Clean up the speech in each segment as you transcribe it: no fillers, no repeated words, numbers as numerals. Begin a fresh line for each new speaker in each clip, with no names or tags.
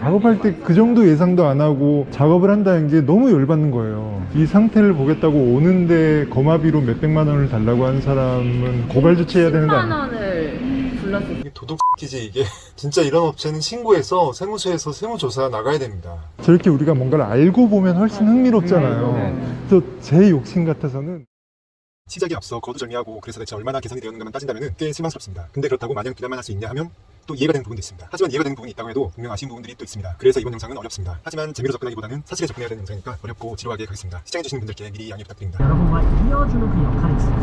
작업할 때 그 정도 예상도 안 하고 작업을 한다는 게 너무 열받는 거예요. 이 상태를 보겠다고 오는데 거마비로 몇백만 원을 달라고 하는 사람은 고발 조치해야 되는 거
10만
아니에요?
원을 불렀어요.
이게 도둑이지 이게. 진짜 이런 업체는 신고해서 세무서에서 세무조사 나가야 됩니다.
저렇게 우리가 뭔가를 알고 보면 훨씬 흥미롭잖아요. 또 제 욕심 같아서는
시작에 앞서 거두절미하고 그래서 대체 얼마나 개선이 되었는가만 따진다면 꽤 실망스럽습니다. 근데 그렇다고 마냥 비난만 할 수 있냐 하면 또 이해가 되는 부분도 있습니다. 하지만 이해가 되는 부분이 있다고 해도 분명 아쉬운 부분들이 또 있습니다. 그래서 이번 영상은 어렵습니다. 하지만 재미로 접근하기보다는 사실에 접근해야 되는 영상이니까 어렵고 지루하게 가겠습니다. 시청해주시는 분들께 미리 양해 부탁드립니다.
여러분과 이어주는 그 역할이 있어요.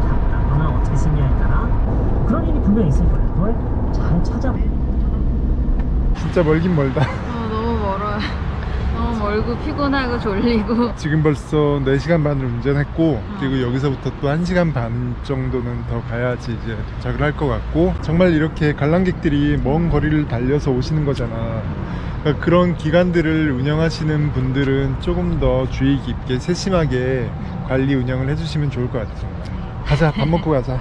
답다. 너는 어떻게 쓰냐에 따라 그런 일이 분명히 있을 거예요. 그걸 잘 찾아보고.
진짜 멀긴 멀다.
너무 멀어요. 너무 멀고 피곤하고 졸리고.
지금 벌써 4시간 반을 운전했고 그리고 여기서부터 또 1시간 반 정도는 더 가야지 이제 도착을 할 것 같고, 정말 이렇게 관람객들이 먼 거리를 달려서 오시는 거잖아. 그러니까 그런 기관들을 운영하시는 분들은 조금 더 주의 깊게 세심하게 관리 운영을 해주시면 좋을 것 같아. 정말. 가자, 밥 먹고 가자.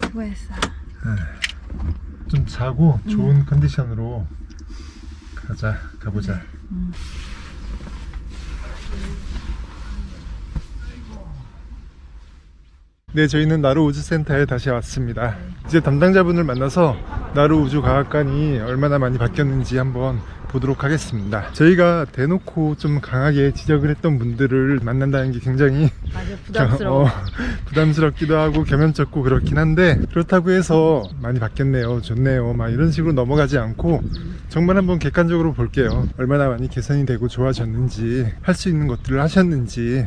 수고했어.
좀 자고 좋은 컨디션으로 가보자. 네, 저희는 나루우주센터에 다시 왔습니다. 이제 담당자분을 만나서 나루우주과학관이 얼마나 많이 바뀌었는지 한번 보도록 하겠습니다. 저희가 대놓고 좀 강하게 지적을 했던 분들을 만난다는 게 굉장히
맞아, 부담스러워.
부담스럽기도 하고 겸연쩍고 그렇긴 한데, 그렇다고 해서 많이 바뀌었네요, 좋네요 막 이런 식으로 넘어가지 않고 정말 한번 객관적으로 볼게요. 얼마나 많이 개선이 되고 좋아졌는지, 할 수 있는 것들을 하셨는지,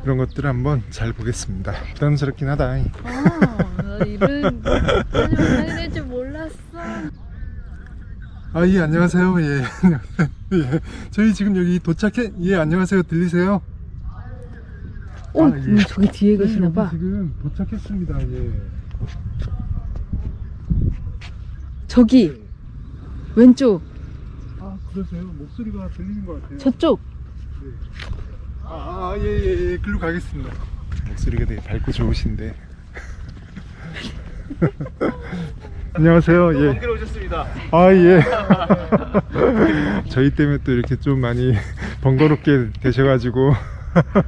이런 것들을 한번 잘 보겠습니다. 부담스럽긴 하다.
나 이런 사진 될 줄 몰랐어.
아, 예, 안녕하세요. 예, 예, 저희 지금 여기 예, 안녕하세요. 들리세요? 예.
저기 뒤에 계시나 봐.
지금 도착했습니다. 예.
저기 왼쪽
아, 그러세요? 목소리가 들리는 것 같아요.
저쪽.
예, 글로 가겠습니다. 목소리가 되게 밝고 좋으신데. 안녕하세요. 예.
함께 오셨습니다.
예. 저희 때문에 또 이렇게 좀 많이 번거롭게 되셔가지고.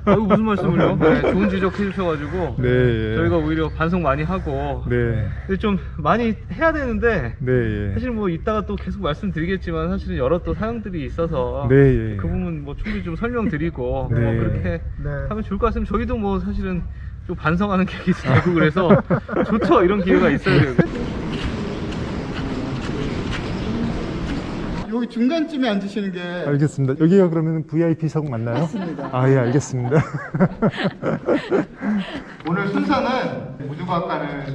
아이고, 무슨 말씀을요? 네, 좋은 지적 해주셔가지고
네, 예.
저희가 오히려 반성 많이 하고
네,
근데 좀 많이 해야 되는데
네, 예.
사실 뭐 이따가 또 계속 말씀드리겠지만 사실은 여러 또 사연들이 있어서
네, 예.
그 부분 뭐 충분히 좀 설명드리고
네.
뭐 그렇게 하면 좋을 것 같습니다. 저희도 뭐 사실은 좀 반성하는 계획이 되고 그래서 좋죠. 이런 기회가 있어야 돼요.
여기 중간쯤에 앉으시는 게
알겠습니다. 여기가 그러면 VIP석 맞나요? 맞습니다. 예, 알겠습니다.
오늘 순서는 우주과학관에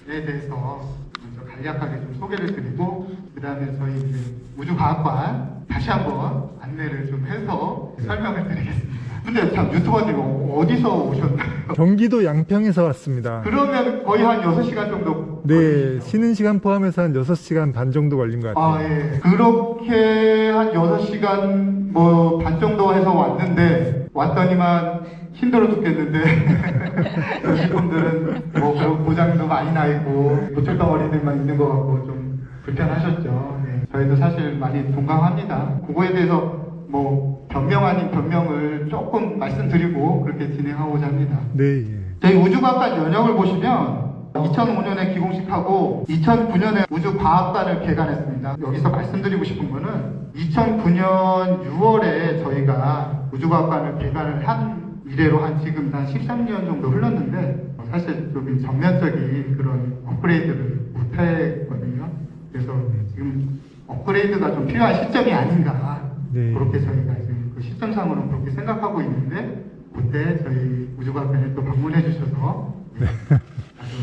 대해서 먼저 간략하게 좀 소개를 드리고 그 다음에 저희 이제 우주과학관 다시 한번 안내를 좀 해서 설명을 드리겠습니다. 근데 참 유튜버님 어디서 오셨나요?
경기도 양평에서 왔습니다.
그러면 거의 한 6시간 정도
네,
걸리시죠?
쉬는 시간 포함해서 한 6시간 반 정도 걸린 것 같아요.
예. 그렇게 한 6시간 뭐 반 정도 해서 왔는데 왔더니만 힘들어 죽겠는데 이분들은 뭐 그런 고장도 많이 나 있고 노출 덩어리들만 있는 것 같고 좀 불편하셨죠. 네. 저희도 사실 많이 동감합니다. 그거에 대해서 뭐 변명 아닌 변명을 조금 말씀드리고 그렇게 진행하고자 합니다.
네, 예.
저희 우주과학관 연역을 보시면 2005년에 기공식하고 2009년에 우주과학관을 개관했습니다. 여기서 말씀드리고 싶은 거는 2009년 6월에 저희가 우주과학관을 개관을 한 이래로 한 지금 한 13년 정도 흘렀는데 사실 좀 전면적인 그런 업그레이드를 못했거든요. 그래서 지금 업그레이드가 좀 필요한 시점이 아닌가.
네.
그렇게 저희가 지금 그 시점상으로는 그렇게 생각하고 있는데 그때 저희 우주과학관에 또 방문해 주셔서 아주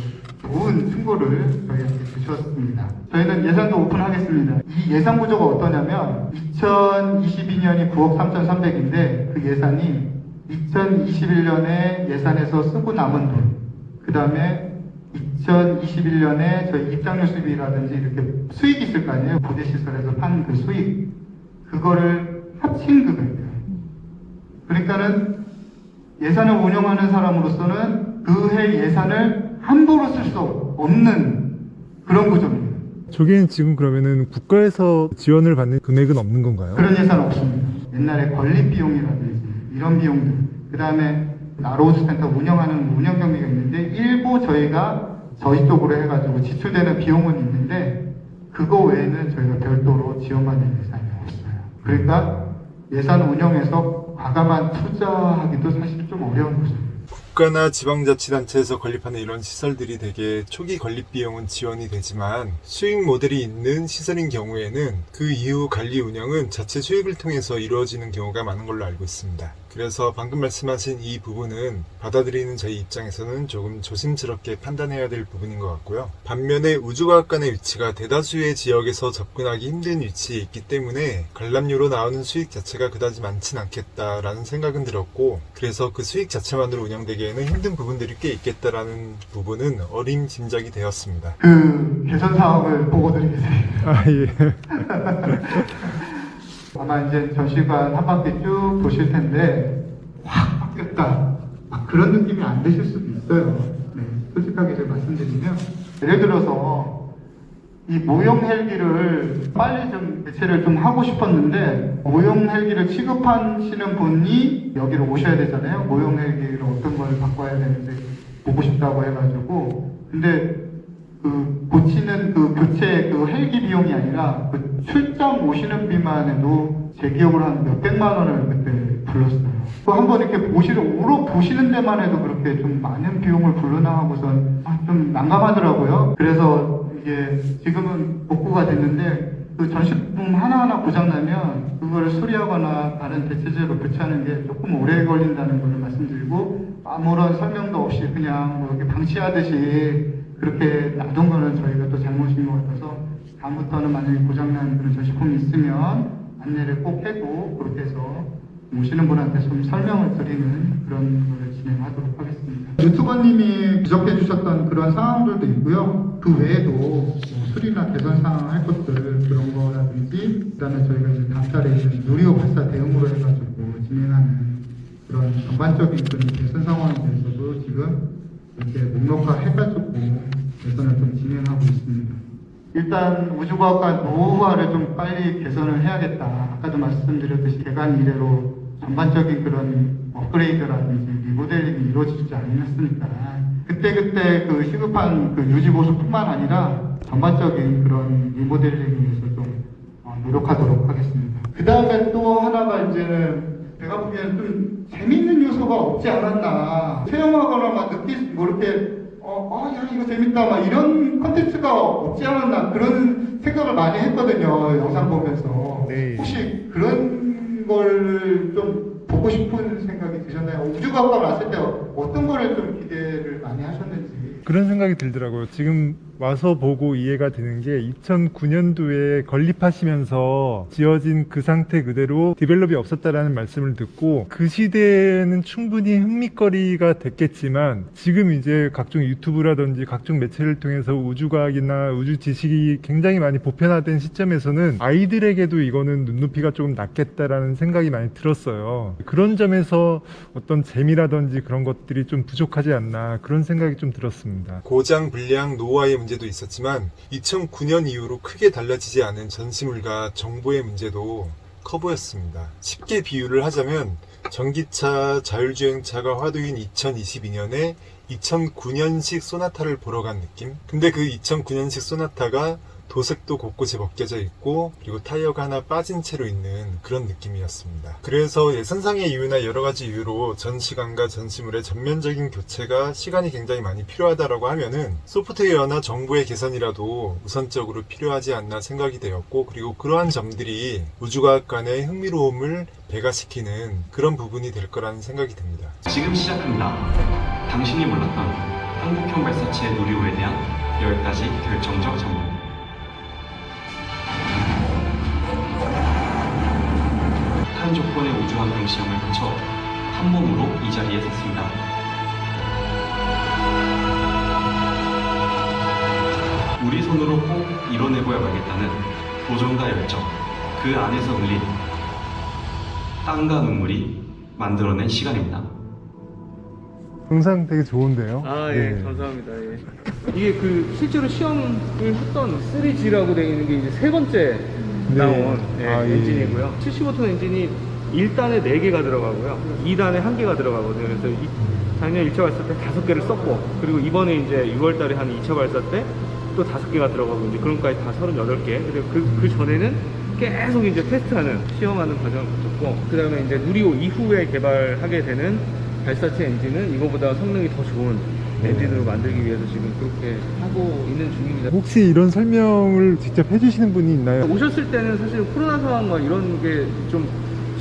좋은 충고를 저희한테 주셨습니다. 저희는 예산도 오픈하겠습니다. 이 예산 구조가 어떠냐면 2022년이 9억 3,300인데 그 예산이 2021년에 예산에서 쓰고 남은 돈, 그 다음에 2021년에 저희 입장료 수입이라든지 이렇게 수익이 있을 거 아니에요. 부대 시설에서 판 그 수익, 그거를 합친 금액이에요. 그러니까는 예산을 운영하는 사람으로서는 그 해 예산을 함부로 쓸 수 없는 그런 구조입니다.
저기는 지금 그러면은 국가에서 지원을 받는 금액은 없는 건가요?
그런 예산 없습니다. 옛날에 건립 비용이라든지 이런 비용들, 그 다음에 나로우즈 센터 운영하는 운영 경비가 있는데 일부 저희가 저희 쪽으로 해가지고 지출되는 비용은 있는데 그거 외에는 저희가 별도로 지원받는 예산이 없어요. 그러니까 예산 운영에서 과감한 투자하기도 사실 좀 어려운 거죠.
국가나 지방자치단체에서 건립하는 이런 시설들이 대개 초기 건립 비용은 지원이 되지만 수익 모델이 있는 시설인 경우에는 그 이후 관리 운영은 자체 수익을 통해서 이루어지는 경우가 많은 걸로 알고 있습니다. 그래서 방금 말씀하신 이 부분은 받아들이는 저희 입장에서는 조금 조심스럽게 판단해야 될 부분인 것 같고요. 반면에 우주과학관의 위치가 대다수의 지역에서 접근하기 힘든 위치에 있기 때문에 관람료로 나오는 수익 자체가 그다지 많진 않겠다라는 생각은 들었고, 그래서 그 수익 자체만으로 운영되기에는 힘든 부분들이 꽤 있겠다라는 부분은 어림짐작이 되었습니다.
그 개선 사업을 보고 드리겠습니다.
아, 예.
아마 이제 전시관 한 바퀴 쭉 도실 텐데 확 바뀌었다, 그런 느낌이 안 드실 수도 있어요. 네, 솔직하게 제가 말씀드리면 예를 들어서 이 모형 헬기를 빨리 좀 대체를 좀 하고 싶었는데 모형 헬기를 취급하시는 분이 여기로 오셔야 되잖아요. 모형 헬기를 어떤 걸 바꿔야 되는지 보고 싶다고 해가지고, 근데 그 고치는 그 교체 그 헬기 비용이 아니라 그 출장 오시는 비만 해도 제 기억으로 한 몇백만 원을 그때 불렀어요. 또 한 번 이렇게 오러 보시는 데만 해도 그렇게 좀 많은 비용을 불러나 하고선 좀 난감하더라고요. 그래서 이게 지금은 복구가 됐는데 그 전시품 하나하나 고장나면 그걸 수리하거나 다른 대체제로 교체하는 게 조금 오래 걸린다는 걸 말씀드리고, 아무런 설명도 없이 그냥 뭐 이렇게 방치하듯이 그렇게 놔둔 거는 저희가 또 잘못인 것 같아서 다음부터는 만약에 고장난 그런 전시품이 있으면 안내를 꼭 해도 그렇게 해서 오시는 분한테 좀 설명을 드리는 그런 걸 진행하도록 하겠습니다. 유튜버님이 지적해 주셨던 그런 상황들도 있고요. 그 외에도 뭐 수리나 개선 사항 할 것들 그런 거라든지, 그 다음에 저희가 이제 다음 달에 있는 누리호 발사 대응으로 해가지고 진행하는 그런 전반적인 그런 개선 상황에 대해서도 지금 이렇게 목록화해가지고 개선을 좀 진행하고 있습니다. 일단 우주과학관 노후화를 좀 빨리 개선을 해야겠다. 아까도 말씀드렸듯이 개관 이래로 전반적인 그런 업그레이드라든지 리모델링이 이루어지지 않았으니까 그때 그 시급한 그 유지 보수뿐만 아니라 전반적인 그런 리모델링을 위해서 좀 노력하도록 하겠습니다. 그 다음에 또 하나가 이제는 제가 보기에는 좀 재밌는 요소가 없지 않았나. 체험하거나 막 뭐 이렇게 야 이거 재밌다 막 이런 컨텐츠가 없지 않았나, 그런 생각을 많이 했거든요. 영상 보면서.
네.
혹시 그런 걸 좀 보고 싶은 생각이 드셨나요? 우주과학관 왔을 때 어떤 거를 좀 기대를 많이 하셨는지.
그런 생각이 들더라고요. 지금 와서 보고 이해가 되는 게 2009년도에 건립하시면서 지어진 그 상태 그대로 디벨롭이 없었다라는 말씀을 듣고, 그 시대에는 충분히 흥미거리가 됐겠지만 지금 이제 각종 유튜브라든지 각종 매체를 통해서 우주과학이나 우주 지식이 굉장히 많이 보편화된 시점에서는 아이들에게도 이거는 눈높이가 조금 낮겠다라는 생각이 많이 들었어요. 그런 점에서 어떤 재미라든지 그런 것들이 좀 부족하지 않나, 그런 생각이 좀 들었습니다.
고장, 불량, 노후화의 문제도 있었지만 2009년 이후로 크게 달라지지 않은 전시물과 정보의 문제도 커 보였습니다. 쉽게 비유를 하자면 전기차, 자율주행차가 화두인 2022년에 2009년식 소나타를 보러 간 느낌? 근데 그 2009년식 소나타가 도색도 곳곳에 벗겨져 있고 그리고 타이어가 하나 빠진 채로 있는 그런 느낌이었습니다. 그래서 예산상의 이유나 여러가지 이유로 전시관과 전시물의 전면적인 교체가 시간이 굉장히 많이 필요하다라고 하면은 소프트웨어나 정보의 개선이라도 우선적으로 필요하지 않나 생각이 되었고, 그리고 그러한 점들이 우주과학관의 흥미로움을 배가시키는 그런 부분이 될 거라는 생각이 듭니다.
지금 시작합니다. 당신이 몰랐던 한국형 발사체 누리호에 대한 10가지 결정적 장면. 한 조건의 우주환경 시험을 거쳐 한 몸으로 이 자리에 섰습니다. 손으로 꼭 이뤄내고야 말겠다는 도전과 열정, 그 안에서 흘린 땀과 눈물이 만들어낸 시간입니다.
영상 되게 좋은데요.
아,
네.
예, 감사합니다. 예. 이게 그 실제로 시험을 했던 3G라고 되어 있는 게 이제 세 번째
네.
나온 예,
아, 예.
엔진이고요. 75톤 엔진이 1단에 4개가 들어가고요. 2단에 1개가 들어가거든요. 그래서 작년 1차 발사 때 5개를 썼고, 그리고 이번에 이제 6월 달에 한 2차 발사 때 또 5개가 들어가고, 이제 그런까지 다 38개. 그리고 그 전에는 계속 이제 테스트하는, 시험하는 과정을 거쳤고, 그 다음에 이제 누리호 이후에 개발하게 되는 발사체 엔진은 이거보다 성능이 더 좋은 엔진으로 만들기 위해서 지금 그렇게 하고 있는 중입니다.
혹시 이런 설명을 직접 해주시는 분이 있나요?
오셨을 때는 사실 코로나 상황 막 이런 게 좀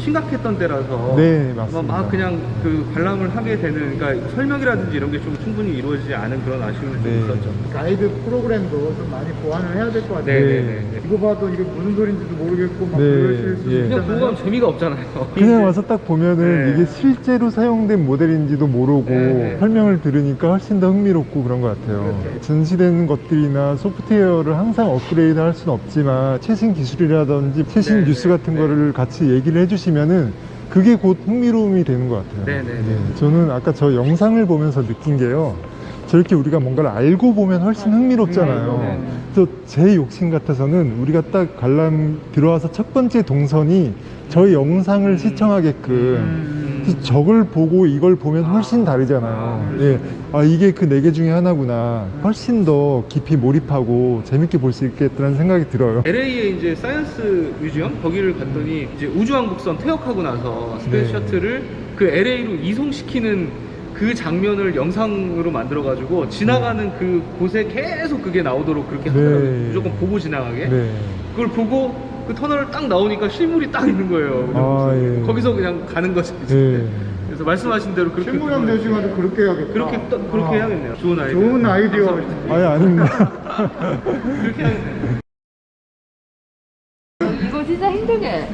심각했던 때라서
네, 맞습니다.
막 그냥 그 관람을 하게 되는, 그러니까 설명이라든지 이런 게 좀 충분히 이루어지지 않은 그런 아쉬움이 좀
네.
있었죠.
가이드 프로그램도 좀 많이 보완을 해야 될 것 같아요.
네네네.
이거 봐도 이게 무슨 소리인지도 모르겠고 막
네,
그러실 수도
예.
그냥 보고
있잖아요.
가면 재미가 없잖아요.
그냥 와서 딱 보면은
네.
이게 실제로 사용된 모델인지도 모르고
네.
설명을 들으니까 훨씬 더 흥미롭고 그런 것 같아요.
그렇죠.
전시되는 것들이나 소프트웨어를 항상 업그레이드 할 수는 없지만 최신 기술이라든지 최신
네,
뉴스
네,
같은
네.
거를 같이 얘기를 해주시면은 그게 곧 흥미로움이 되는 것 같아요.
네, 네, 네.
저는 아까 저 영상을 보면서 느낀 게요. 저렇게 우리가 뭔가를 알고 보면 훨씬 흥미롭잖아요.
네, 네.
또 제 욕심 같아서는 우리가 딱 관람 들어와서 첫 번째 동선이 저희 영상을 시청하게끔 그래서 저걸 보고 이걸 보면 훨씬 다르잖아요. 예. 아, 이게 그 4개 중에 하나구나. 훨씬 더 깊이 몰입하고 재밌게 볼 수 있겠다는 생각이 들어요.
LA에 이제 사이언스 뮤지엄 거기를 갔더니 이제 우주왕복선 퇴역하고 나서 스페이스
네.
셔틀을 그 LA로 이송시키는 그 장면을 영상으로 만들어가지고 지나가는 그 곳에 계속 그게 나오도록 그렇게 하더라고요.
네.
무조건 보고 지나가게.
네.
그걸 보고 그 터널을 딱 나오니까 실물이 딱 있는 거예요.
아, 예.
거기서 그냥 가는 거죠. 이제.
네.
그래서 말씀하신 대로 그렇게
실무형 대중한테 그렇게 해야겠다.
그렇게 해야겠네요. 좋은 아이디어.
좋은 아이디어.
감사합니다.
아예 아닙니다.
그렇게 해야겠네요.
이거 진짜 힘들게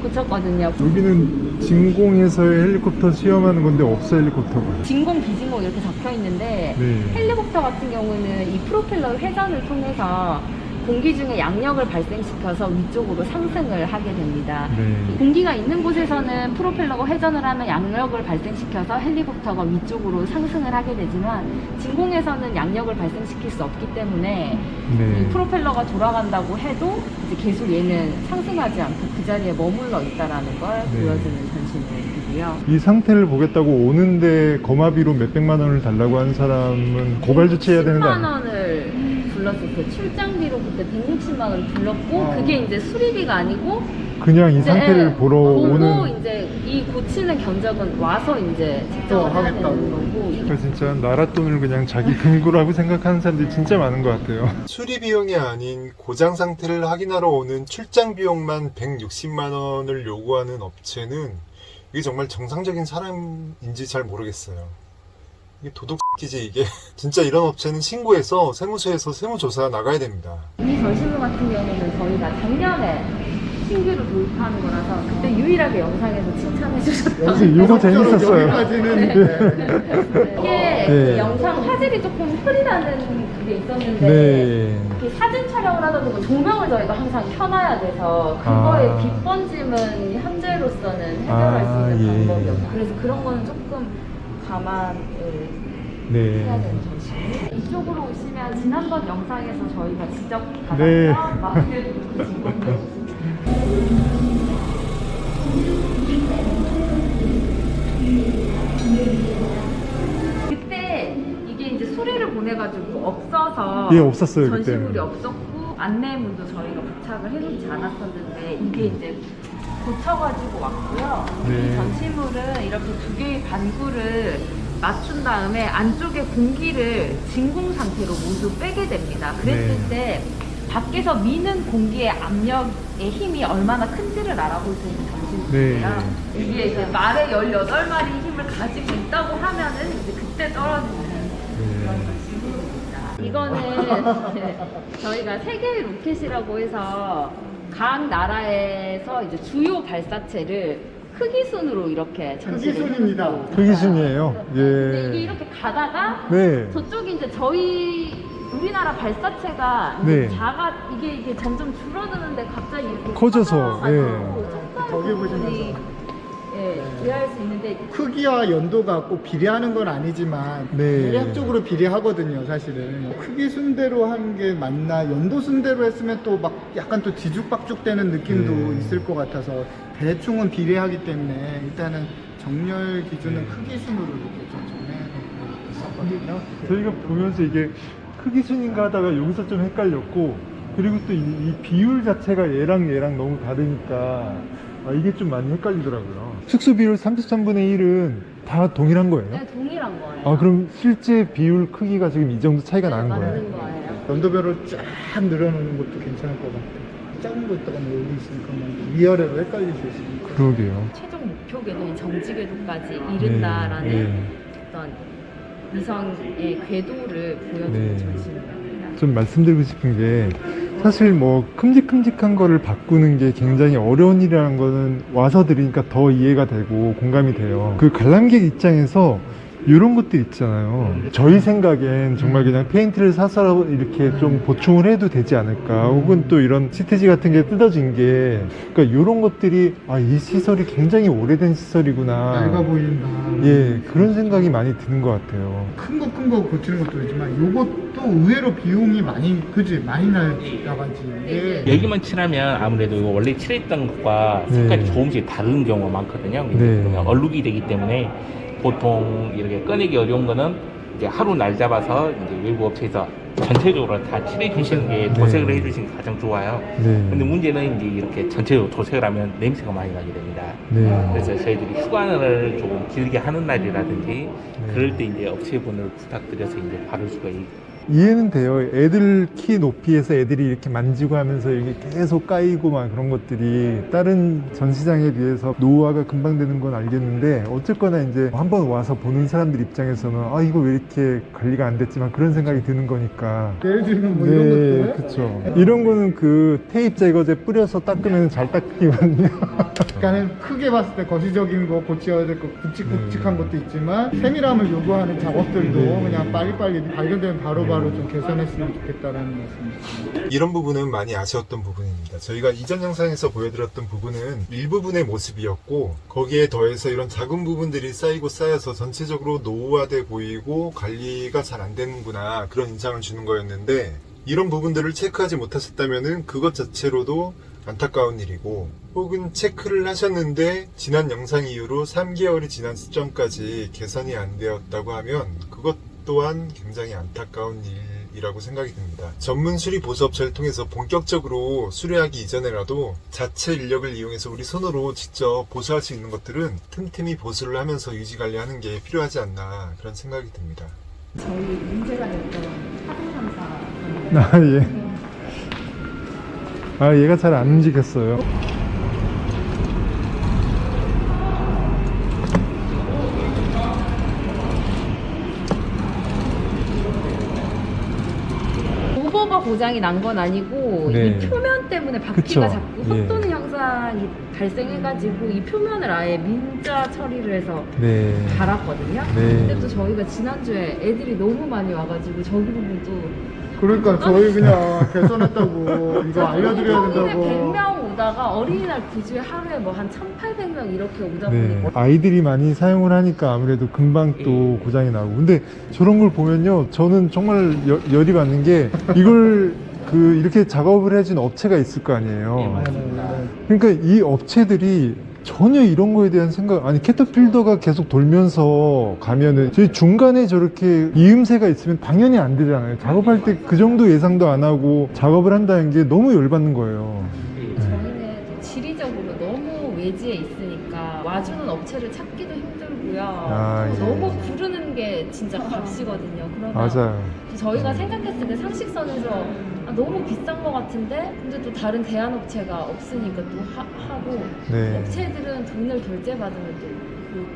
고쳤거든요.
여기는 진공에서의 헬리콥터 시험하는 건데 없어 헬리콥터가.
진공, 비진공 이렇게 적혀 있는데
네.
헬리콥터 같은 경우는 이 프로펠러 회전을 통해서 공기 중에 양력을 발생시켜서 위쪽으로 상승을 하게 됩니다.
네.
공기가 있는 곳에서는 프로펠러가 회전을 하면 양력을 발생시켜서 헬리콥터가 위쪽으로 상승을 하게 되지만 진공에서는 양력을 발생시킬 수 없기 때문에 이
네.
프로펠러가 돌아간다고 해도 이제 계속 얘는 상승하지 않고 그 자리에 머물러 있다라는 걸
네.
보여주는 전시물이고요.
이 상태를 보겠다고 오는데 거마비로 몇백만 원을 달라고 하는 사람은 고발 조치해야 되는 거
10만
아니에요?
원을 불렀었어요. 출장비로 그때 160만 원을 불렀고 그게 이제 수리비가 아니고
그냥 이
이제
상태를 보러
보고
오는.
이제 이 고치는 견적은 와서 이제 직접 해야 되는 거고
그러니까 진짜 나라 돈을 그냥 자기 금고라고 생각하는 사람들이 진짜 많은 것 같아요.
수리 비용이 아닌 고장 상태를 확인하러 오는 출장 비용만 160만 원을 요구하는 업체는 이게 정말 정상적인 사람인지 잘 모르겠어요. 이게 도둑끼지 이게. 진짜 이런 업체는 신고해서 세무서에서 세무조사 나가야 됩니다.
이 전시물 같은 경우는 저희가 작년에 신규로 도입하는 거라서 그때 유일하게 영상에서 칭찬해 주셨던
역시 이거 재밌었어요.
여기까지는
이게
네.
그 영상 화질이 조금 흐리다는 그게 있었는데
네.
이렇게 사진 촬영을 하다 보면 조명을 저희가 항상 켜놔야 돼서 그거의
아.
빛 번짐은 현재로서는 해결할 수 있는
예.
방법이 없고 그래서 그런 거는 조금 감안을
네.
해야 되는 전시. 이쪽으로 오시면 지난번 영상에서 저희가 직접 가서
네.
마음에 놓고 진행해 그때 이게 이제 수리를 보내가지고 없어서
예, 없었어요,
전시물이
그때는.
없었고 안내문도 저희가 부착을 해놓지 않았었는데 이게 이제 고쳐가지고 왔고요.
네.
이 전시물은 이렇게 2개의 반구를 맞춘 다음에 안쪽에 공기를 진공 상태로 모두 빼게 됩니다. 그랬을
네.
때 밖에서 미는 공기의 압력의 힘이 얼마나 큰지를 알아볼 수 있는 전시물이에요.
네.
이게 이제 말의 18마리 힘을 가지고 있다고 하면은 이제 그때 떨어지는 그런 전시물입니다. 이거는 저희가 세계의 로켓이라고 해서 각 나라에서 이제 주요 발사체를 크기 순으로 이렇게 전시를
크기순입니다.
해놓고
크기순이에요.
근데 이게
예.
이렇게 가다가
네.
저쪽이 이제 저희 우리나라 발사체가 이제
네.
이게 점점 줄어드는데 갑자기 이렇게
커져서,
거기 보시면서.
이해할 수 있는데
크기와 연도가 꼭 비례하는 건 아니지만
네.
대략적으로 비례하거든요. 사실은 크기 순대로 한 게 맞나, 연도 순대로 했으면 또 막 약간 또 뒤죽박죽되는 느낌도
네.
있을 것 같아서 대충은 비례하기 때문에 일단은 정렬 기준은 크기 순으로 이렇게 좀 정해놓고 있었거든요.
저희가 보면서 이게 크기 순인가 하다가 여기서 좀 헷갈렸고, 그리고 또 이 비율 자체가 얘랑 너무 다르니까 이게 좀 많이 헷갈리더라고요. 축소 비율 33분의 1은 다 동일한 거예요?
네, 동일한 거예요.
그럼 실제 비율 크기가 지금 이 정도 차이가 나는 거예요?
맞는 거예요.
연도별로 쫙 늘어놓는 것도 괜찮을 것 같아요. 작은 거 있다가 뭐 여기 있으니까 막 위아래로 헷갈릴 수 있으니까.
그러게요.
최종 목표 궤도인 정지 궤도까지 이른다라는
네.
어떤 위성의 궤도를 보여주는
네.
전시입니다.
좀 말씀드리고 싶은 게, 사실 뭐 큼직큼직한 거를 바꾸는 게 굉장히 어려운 일이라는 거는 와서 들으니까 더 이해가 되고 공감이 돼요. 그 관람객 입장에서 이런 것들 있잖아요. 저희 생각엔 정말 그냥 페인트를 사서 이렇게 좀 보충을 해도 되지 않을까, 혹은 또 이런 시트지 같은 게 뜯어진 게, 그러니까 이런 것들이 이 시설이 굉장히 오래된 시설이구나,
낡아 보인다.
예, 그런 생각이 많이 드는 것 같아요.
큰 거 고치는 것도 있지만 요것도 의외로 비용이 많이 나가지. 이게
여기만 칠하면 아무래도 이거 원래 칠했던 것과 색깔이
네.
조금씩 다른 경우가 많거든요.
네.
그냥 얼룩이 되기 때문에 보통 이렇게 꺼내기 어려운 거는 이제 하루 날 잡아서 이제 외부 업체에서 전체적으로 다 칠해 주시는 게 도색을
네.
해 주시는 게 가장 좋아요.
네.
근데 문제는 이제 이렇게 전체적으로 도색을 하면 냄새가 많이 나게 됩니다.
네.
그래서 저희들이 휴관을 조금 길게 하는 날이라든지 그럴 때 이제 업체분을 부탁드려서 이제 바를 수가 있고.
이해는 돼요. 애들 키 높이에서 애들이 이렇게 만지고 하면서 이게 계속 까이고 막 그런 것들이 다른 전시장에 비해서 노후화가 금방 되는 건 알겠는데, 어쨌거나 이제 한번 와서 보는 사람들 입장에서는 이거 왜 이렇게 관리가 안 됐지만 그런 생각이 드는 거니까.
예를 들면 뭐 이런 것들.
그쵸. 이런 거는 그 테이프 제거제 뿌려서 닦으면 잘 닦이거든요.
그러니까 크게 봤을 때 거시적인 거 고쳐야 될 거 굵직굵직한 것도 있지만 세밀함을 요구하는 작업들도 그냥 빨리빨리 발견되면 바로바로 좀 개선했으면 좋겠다라는 말씀이십니다.
이런 부분은 많이 아쉬웠던 부분입니다. 저희가 이전 영상에서 보여드렸던 부분은 일부분의 모습이었고, 거기에 더해서 이런 작은 부분들이 쌓이고 쌓여서 전체적으로 노후화돼 보이고 관리가 잘 안 되는구나, 그런 인상을 주는 거였는데, 이런 부분들을 체크하지 못하셨다면은 그것 자체로도 안타까운 일이고, 혹은 체크를 하셨는데 지난 영상 이후로 3개월이 지난 시점까지 개선이 안 되었다고 하면 그것 또한 굉장히 안타까운 일이라고 생각이 듭니다. 전문 수리 보수업체를 통해서 본격적으로 수리하기 이전에라도 자체 인력을 이용해서 우리 손으로 직접 보수할 수 있는 것들은 틈틈이 보수를 하면서 유지 관리하는 게 필요하지 않나, 그런 생각이 듭니다.
저희 문제가 됐던 사진감사
예. 얘가 잘 안 움직였어요.
오버가 고장이 난 건 아니고
네.
이 표면 때문에 바퀴가
그쵸.
자꾸
예.
헛도는 현상이 발생해가지고 이 표면을 아예 민자 처리를 해서
네.
갈았거든요.
네.
근데 또 저희가 지난주에 애들이 너무 많이 와가지고 저기 부분도
그러니까 저희 그냥 개선했다고 이거 알려드려야
평일에
된다고.
100명 오다가 어린이날 기주에 하루에 뭐 한 1,800명 이렇게 오다
네.
보니까
아이들이 많이 사용을 하니까 아무래도 금방 또 고장이 나고. 근데 저런 걸 보면요, 저는 정말 열이 받는 게, 이걸 이렇게 작업을 해준 업체가 있을 거 아니에요. 그러니까 이 업체들이 전혀 이런 거에 대한 생각, 캐터필더가 계속 돌면서 가면은 저희 중간에 저렇게 이음새가 있으면 당연히 안 되잖아요. 작업할 때 그 정도 예상도 안 하고 작업을 한다는 게 너무 열받는 거예요.
저희는 또 지리적으로 너무 외지에 있으니까 와주는 업체를 찾기도 힘들고요.
예.
너무 부르는 게 진짜 값이거든요. 그러다
맞아요.
저희가 생각했을 때 상식선에서 너무 비싼 것 같은데, 근데 또 다른 대안 업체가 없으니까 또 하고,
네.
업체들은 돈을 결제받으면 또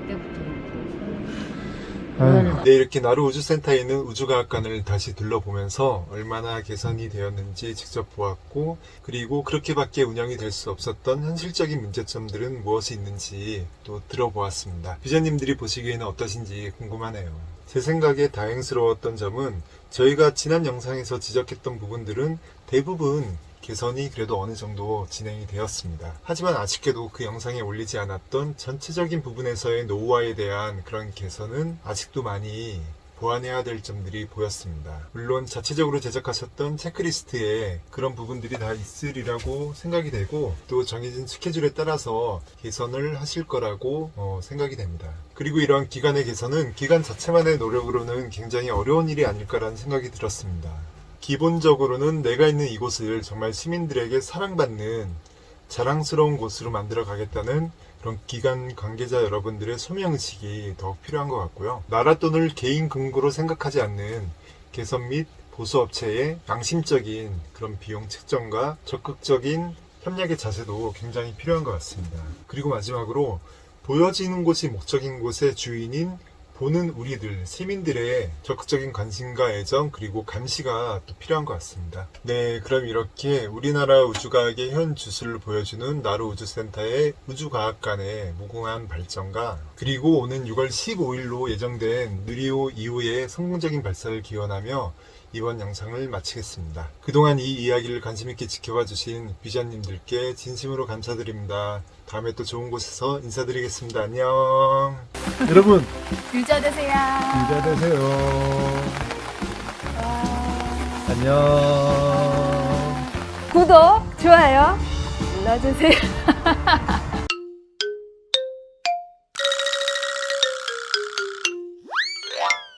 그때부터
아유.
네, 이렇게 나루 우주센터에 있는 우주과학관을 다시 둘러보면서 얼마나 개선이 되었는지 직접 보았고, 그리고 그렇게밖에 운영이 될 수 없었던 현실적인 문제점들은 무엇이 있는지 또 들어보았습니다. 비전님들이 보시기에는 어떠신지 궁금하네요. 제 생각에 다행스러웠던 점은 저희가 지난 영상에서 지적했던 부분들은 대부분 개선이 그래도 어느 정도 진행이 되었습니다. 하지만 아쉽게도 그 영상에 올리지 않았던 전체적인 부분에서의 노후화에 대한 그런 개선은 아직도 많이 보완해야 될 점들이 보였습니다. 물론 자체적으로 제작하셨던 체크리스트에 그런 부분들이 다 있으리라고 생각이 되고, 또 정해진 스케줄에 따라서 개선을 하실 거라고 생각이 됩니다. 그리고 이러한 기간의 개선은 기간 자체만의 노력으로는 굉장히 어려운 일이 아닐까라는 생각이 들었습니다. 기본적으로는 내가 있는 이곳을 정말 시민들에게 사랑받는 자랑스러운 곳으로 만들어 가겠다는 그런 기관 관계자 여러분들의 소명의식이 더욱 필요한 것 같고요. 나라 돈을 개인 근거로 생각하지 않는 개선 및 보수업체의 양심적인 그런 비용 책정과 적극적인 협력의 자세도 굉장히 필요한 것 같습니다. 그리고 마지막으로 보여지는 곳이 목적인 곳의 주인인 보는 우리들, 시민들의 적극적인 관심과 애정, 그리고 감시가 또 필요한 것 같습니다. 네, 그럼 이렇게 우리나라 우주과학의 현 주술을 보여주는 나루 우주센터의 우주과학관의 무궁한 발전과, 그리고 오는 6월 15일로 예정된 누리호 2호의 성공적인 발사를 기원하며 이번 영상을 마치겠습니다. 그동안 이 이야기를 관심있게 지켜봐 주신 비전님들께 진심으로 감사드립니다. 다음에 또 좋은 곳에서 인사드리겠습니다. 안녕.
여러분,
유자 되세요.
부자 되세요. 안녕.
구독, 좋아요 눌러주세요.